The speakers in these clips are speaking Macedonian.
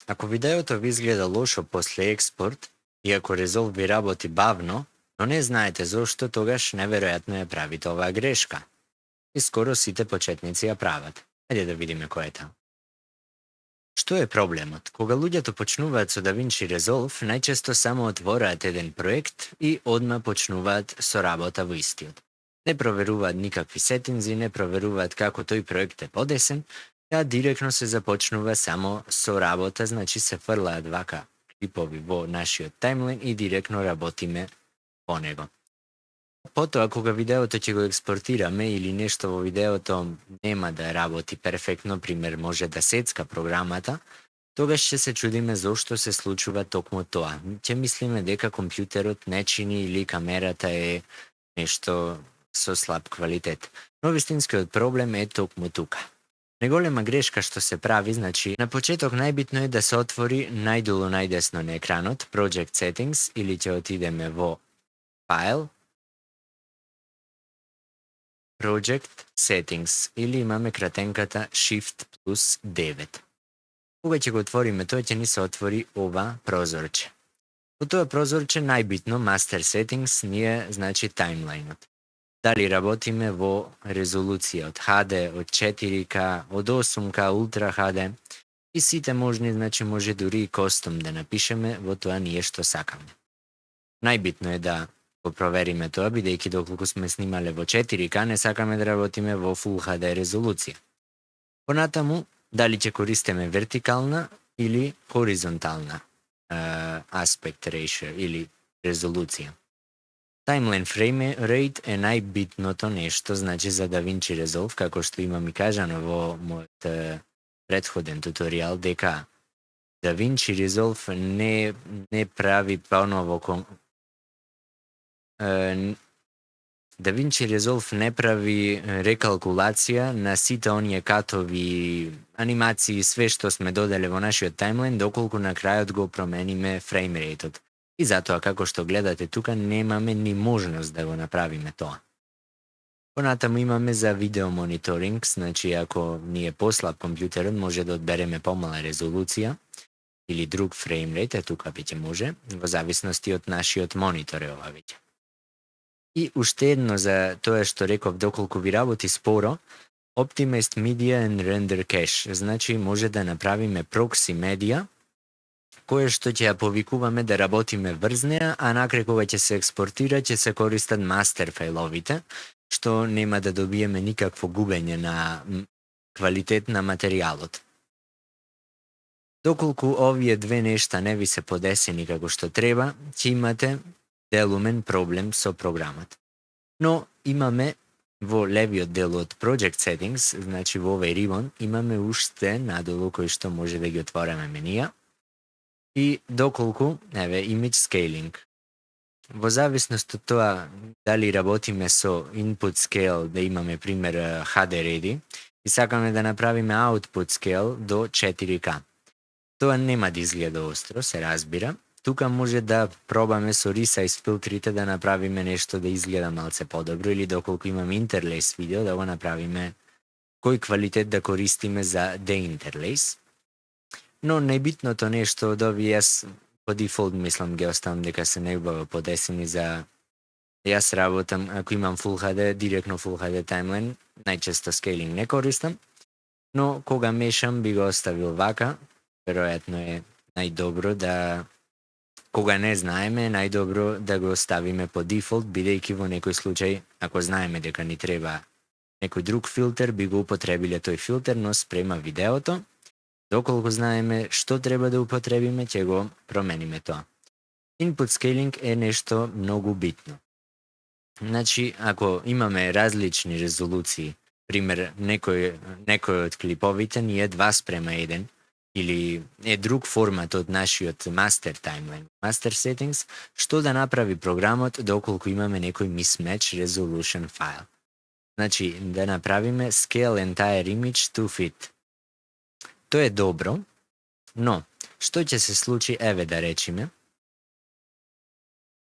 Ако видеото ви изгледа лошо после експорт и ако Resolve ви работи бавно, но не знаете зошто, тогаш неверојатно ја правите оваа грешка. И скоро сите почетници ја прават. Ајде да видиме кој е таа. Што е проблемот? Кога луѓето почнуваат со DaVinci Resolve, најчесто само отвораат еден проект и одма почнуваат со работа во истиот. Не проверуваат никакви сетинзи, не проверуваат како тој проект е подесен, а директно се започнува само со работа, значи се фрлаат вака клипови во нашиот таймлайн и директно работиме по него. Потоа, кога видеото ќе го експортираме или нешто во видеото нема да работи перфектно, пример може да сецка програмата, тогаш ќе се чудиме зошто се случува токму тоа. Ќе мислиме дека компјутерот не чини или камерата е нешто со слаб квалитет. Но вистинскиот проблем е токму тука. Неголема грешка што се прави, значи, на почеток најбитно е да се отвори најдолу најдесно на екранот Project Settings или ќе отидеме во File, Project Settings или имаме кратенката Shift плюс 9. Кога ќе го отвориме тој, ќе ни се отвори ова прозорче. Во тоа прозорче најбитно Master Settings ни е, значи, таймлайнот. Дали работиме во резолуција од HD, од 4K, од 8K, Ultra HD и сите можни, значи може дури и костом да напишеме во тоа ние што сакаме. Најбитно е да го провериме тоа, бидејќи доколку сме снимале во 4K, не сакаме да работиме во Full HD резолуција. Понатаму, дали ќе користиме вертикална или хоризонтална aspect ratio или резолуција. Timeline frame rate е најбитното нешто, значи за DaVinci Resolve, како што имам и кажано во мојот претходен туторијал, дека DaVinci Resolve не прави поново DaVinci Resolve не прави рекалкулација на сите оние катови, анимации, све што сме доделе во нашиот таймлайн, доколку на крајот го промениме фреймрейтот. И затоа, како што гледате тука, немаме ни можност да го направиме тоа. Понатаму имаме за видео мониторинг, значи ако ни е послаб компјутерот, може да одбереме помала резолуција или друг фреймрейт, тука веќе може, во зависности од нашиот монитор е ова веќе. И уште едно за тоа што реков, доколку ви работи споро, Optimized Media and Render Cache, значи може да направиме прокси медија, кое што ќе ја повикуваме да работиме врз неа, а накрај кога ќе се експортира, ќе се користат мастер фајловите, што нема да добиеме никакво губење на квалитет на материјалот. Доколку овие две нешта не ви се подесени како што треба, ќе имате делумен проблем со програмата. Но имаме во левиот дел од Project Settings, значи во овој рибон, имаме уште надолу кој што може да ги отвореме менија. И доколку, Image Scaling. Во зависност од тоа дали работиме со Input Scale, да имаме пример HD Ready, и сакаме да направиме Output Scale до 4K. Тоа нема да изгледа остро, се разбира. Тука може да пробаме со Resize филтрите да направиме нешто да изгледа малце подобро или доколку имаме Interlace видео да го направиме кој квалитет да користиме за Deinterlace. Но најбитното нешто од овие, јас по дефолт мислам ги оставам дека се најубаво подесени за... Јас работам, ако имам Full HD, директно Full HD timeline, најчесто скейлинг не користам, но кога мешам би го оставил вака, веројатно е најдобро да... Кога не знаеме, најдобро да го оставиме по дефолт, бидејќи во некој случај, ако знаеме дека ни треба некој друг филтер, би го употребиле тој филтер, но спрема видеото. Доколку знаеме што треба да употребиме, ќе го промениме тоа. Input scaling е нешто многу битно. Значи, ако имаме различни резолуции, пример, некој од клиповите ни е 2:1, или е друг формат од нашиот master timeline, master settings, што да направи програмот доколку имаме некој mismatch resolution файл. Значи, да направиме scale entire image to fit. Тоа е добро, но што ќе се случи, еве да речиме,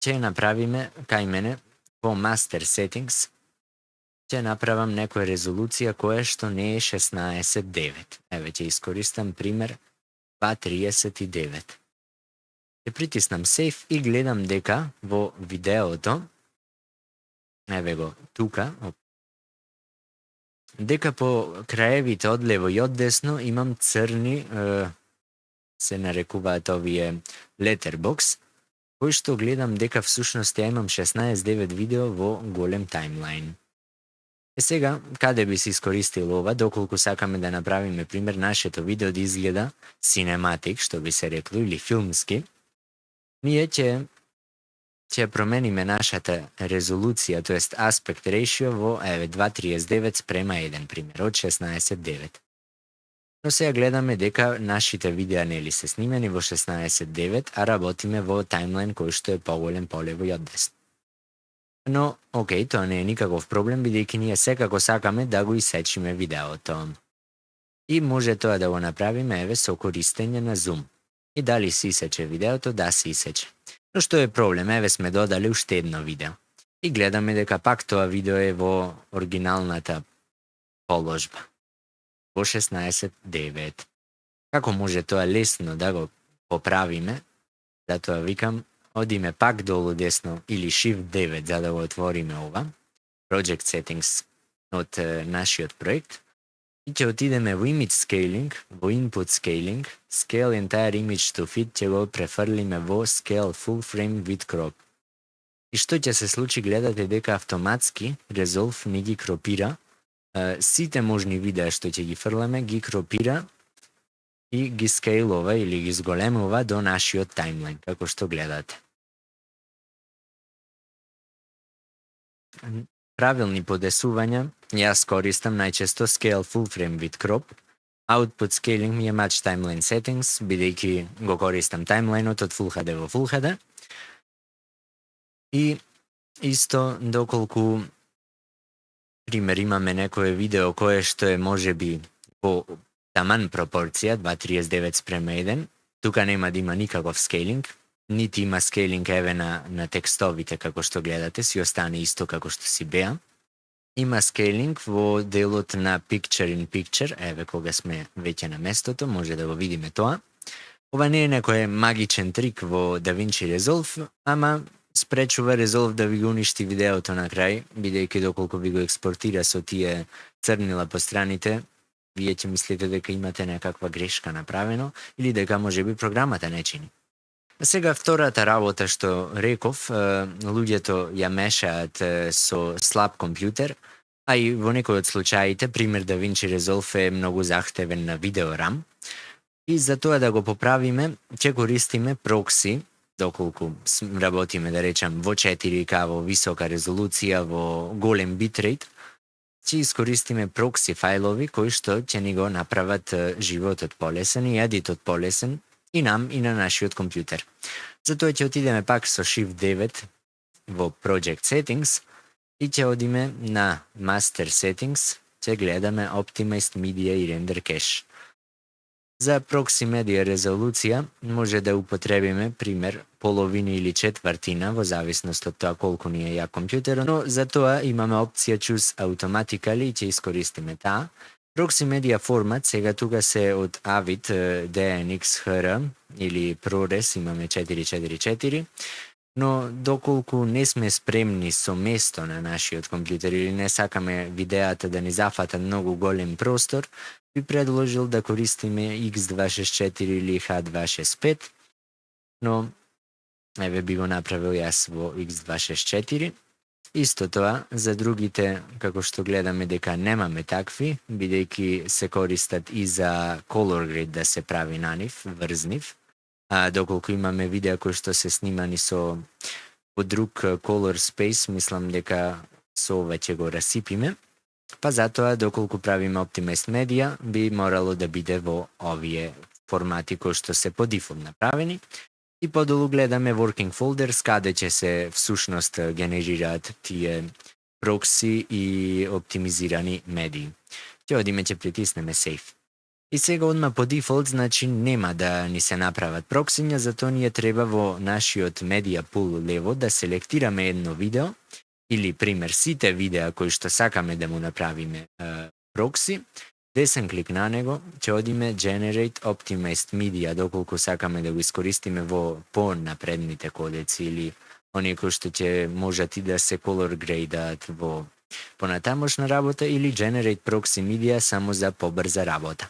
ќе направиме кај мене во master settings, ќе направам некоја резолуција која што не е 16:9. Еве ќе искористам пример 2.39. Ќе притиснам Save и гледам дека во видеото, еве го тука, дека по краевите од лево и од десно имам црни, се нарекуваат овие letterbox, кој што гледам дека всушност ја имам 16.9 видео во голем таймлайн. Сега, каде би се искористил ова, доколку сакаме да направиме пример нашето видео да изгледа cinematic, што би се рекло, или филмски, ние ќе промениме нашата резолуција, тоест aspect ratio во 2.39 спрема 1, пример, од 16.9. Но сега гледаме дека нашите видеа нели се снимени во 16.9, а работиме во таймлайн кој што е поголем полево и од десно. Но, окей, тоа не е никаков проблем, бидејќи ние секако сакаме да го исечиме видеото. И може тоа да го направиме, еве, со користење на Zoom. И дали се исече видеото? Да, се исече. Но што е проблем? Еве сме додали уште едно видео. И гледаме дека пак тоа видео е во оригиналната положба. Во 16.9. Како може тоа лесно да го поправиме? Затоа викам, одиме пак долу десно или Shift 9 за да го отвориме ова. Project Settings од нашиот проект. И ќе отидеме во Image Scaling, во Input Scaling, Scale Entire Image to Fit, ќе го префрлиме во Scale Full Frame with Crop. И што ќе се случи, гледате дека автоматски Resolve ни ги кропира, сите можни видеа што ќе ги фрламе, ги кропира и ги скейлова или ги зголемува до нашиот таймлайн, како што гледате. Правилни подесувања, јас користам најчесто Scale Full Frame with Crop. Output Scaling ми е Match Timeline Settings, бидејќи го користам таймлайнот од Full HD во Full HD. И исто доколку пример имаме некое видео кое што е можеби по таман пропорција 2.39 спрема 1, тука нема да има никаков скейлинг, нити има скейлинг еве на текстовите како што гледате, си остане исто како што си беа. Има скейлинг во делот на Picture in Picture, еве кога сме веќе на местото, може да го видиме тоа. Ова не е некој магичен трик во DaVinci Resolve, ама спречува Resolve да ви го уништи видеото на крај, бидејќи доколку ви го експортира со тие црнила по страните, вие ќе мислите дека имате некаква грешка направено или дека можеби програмата не чини. Сега втората работа што реков, луѓето ја мешаат со слаб компјутер, а и во некој од случаите, пример DaVinci Resolve е многу захтевен на видео RAM, и за тоа да го поправиме, ќе користиме прокси, доколку работиме, да речем, во 4K, во висока резолуција, во голем битрейт, ќе искористиме прокси фајлови кои што ќе ни го направат животот полесен и едитот полесен и нам и на нашиот компјутер. Затоа ќе отидеме пак со Shift 9 во Project Settings и ќе одиме на Master Settings, ќе гледаме Optimized Media и Render Cache. За прокси медија резолуција може да употребиме, пример, половина или четвртина, во зависност од тоа колку ни е јак компјутерот, но за тоа имаме опција Choose Automatically и ќе искористиме таа. Прокси медија формат, сега тука се од Avid DNxHR или ProRes, имаме 444, но доколку не сме спремни со место на нашиот компјутер или не сакаме видеата да ни зафата многу голем простор, би предложил да користиме X264 или H265, но еве би го направил јас во X264. Исто тоа, за другите, како што гледаме дека немаме такви, бидејќи се користат и за color grade да се прави на нив, врз нив, а доколку имаме видеа кои што се снимани со по друг color space, мислам дека со ова ќе го расипиме, па затоа доколку правиме Optimized Media, би морало да биде во овие формати кои што се по дефолт направени. И подолу гледаме Working Folders, каде ќе се всушност генерираат тие прокси и оптимизирани медии. Ќе одиме, ќе притиснеме Save. И сега одма по дефолт, значи нема да ни се направат проксиња, затоа ние треба во нашиот Media Pool лево да селектираме едно видео, или пример сите видеа кои што сакаме да му направиме прокси, десен клик на него, ќе одиме Generate Optimized Media, доколку сакаме да го искористиме во понапредните кодеци или оние кои што ќе можат и да се color gradeат во понатамошна работа, или Generate Proxy Media само за побрза работа.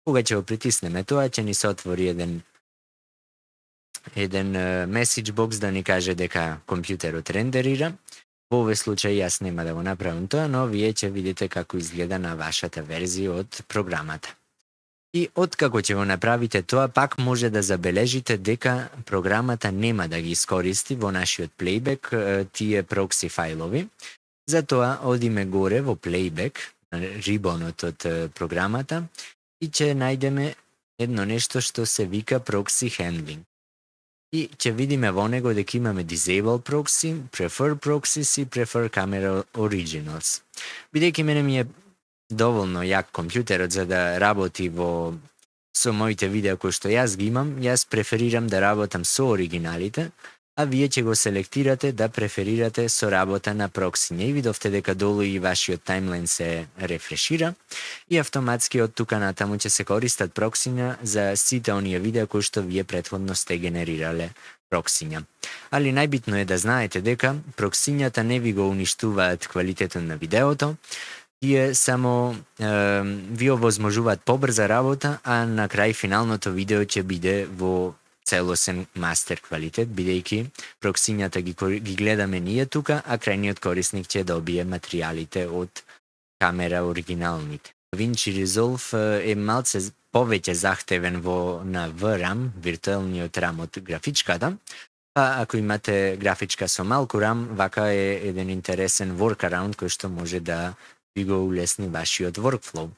Кога ќе го притиснеме тоа, ќе ни се отвори еден message box да ни каже дека компјутерот рендерира. Во овој случај јас нема да го направам тоа, но вие ќе видите како изгледа на вашата верзија од програмата. И откако ќе го направите тоа, пак може да забележите дека програмата нема да ги искористи во нашиот плейбек тие прокси фајлови. Затоа одиме горе во плейбек, рибонот од програмата, и ќе најдеме едно нешто што се вика proxy handling. И ќе видиме во него дека имаме Disable Proxy, Prefer Proxies и Prefer Camera Originals. Бидејќи мене ми е доволно јак компјутерот за да работи со моите видеа кои што јас ги имам, јас преферирам да работам со оригиналите, а вие ќе го селектирате да преферирате со работа на прокси. И видовте дека долу и вашиот таймлайн се рефрешира и автоматски од тука натаму ќе се користат проксиња за сите оние видеа кои што вие претходно сте генерирале проксиња. Али најбитно е да знаете дека проксињата не ви го уништуваат квалитетот на видеото, тие само ви овозможуваат побрза работа, а на крај финалното видео ќе биде во целосен мастер квалитет, бидејќи проксињата ги гледаме ние тука, а крајниот корисник ќе добие материјалите од камера оригиналните. DaVinci Resolve е малце повеќе захтевен на VRAM, виртуелниот RAM од графичката, па ако имате графичка со малку RAM, вака е еден интересен workaround кој што може да ви го улесни вашиот workflow.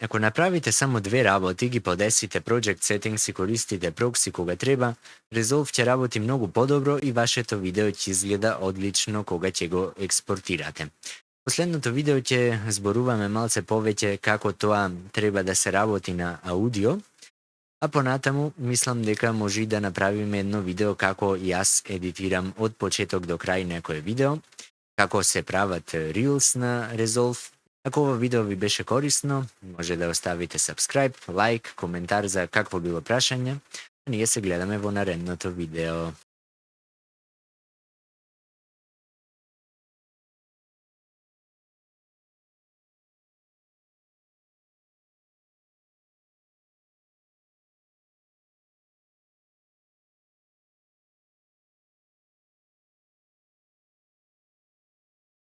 Ако направите само две работи, ги подесите Project Settings и користите прокси кога треба, Resolve ќе работи многу подобро и вашето видео ќе изгледа одлично кога ќе го експортирате. Последното видео ќе зборуваме малце повеќе како тоа треба да се работи на аудио, а понатаму мислам дека може да направиме едно видео како јас едитирам од почеток до крај некое видео, како се прават Reels на Resolve. Ако ова видео ви беше корисно, може да оставите subscribe, лайк, коментар за какво било прашање, а ние се гледаме во наредното видео.